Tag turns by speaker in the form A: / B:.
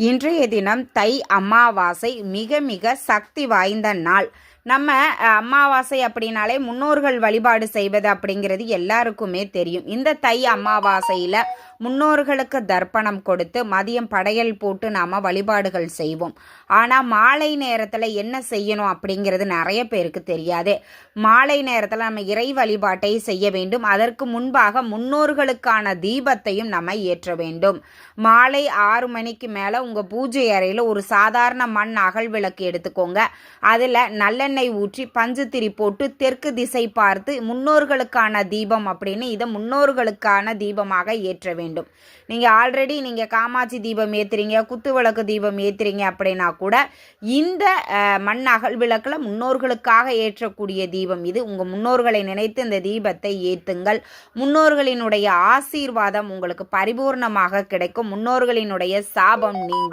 A: இன்றைய தினம் தை அமாவாசை. மிக மிக சக்தி வாய்ந்த நாள். நம்ம அமாவாசை அப்படின்னாலே முன்னோர்கள் வழிபாடு செய்வது அப்படிங்கிறது எல்லாருக்குமே தெரியும். இந்த தை அமாவாசையில் முன்னோர்களுக்கு தர்ப்பணம் கொடுத்து மதியம் படையல் போட்டு நாம் வழிபாடுகள் செய்வோம். ஆனால் மாலை நேரத்தில் என்ன செய்யணும் அப்படிங்கிறது நிறைய பேருக்கு தெரியாது. மாலை நேரத்தில் நம்ம இறை வழிபாட்டை செய்ய வேண்டும். அதற்கு முன்பாக முன்னோர்களுக்கான தீபத்தையும் நம்ம ஏற்ற வேண்டும். மாலை 6 மணிக்கு மேலே உங்கள் பூஜை அறையில் ஒரு சாதாரண மண் அகல் விளக்கு எடுத்துக்கோங்க. அதில் நல்லெண்ணெய் ஊற்றி பஞ்சுத்திரி போட்டு தெற்கு திசை பார்த்து முன்னோர்களுக்கான தீபம் அப்படின்னு இதை முன்னோர்களுக்கான தீபமாக ஏற்ற வேண்டும். நீங்கள் ஆல்ரெடி காமாட்சி தீபம் ஏற்றுறீங்க, குத்து விளக்கு தீபம் ஏற்றுறீங்க அப்படின்னா கூட இந்த மண் அகல் விளக்கில் முன்னோர்களுக்காக ஏற்றக்கூடிய தீபம் இது. உங்கள் முன்னோர்களை நினைத்து இந்த தீபத்தை ஏற்றுங்கள். முன்னோர்களினுடைய ஆசீர்வாதம் உங்களுக்கு பரிபூர்ணமாக கிடைக்கும். முன்னோர்களினுடைய சாபம் நீங்கும்.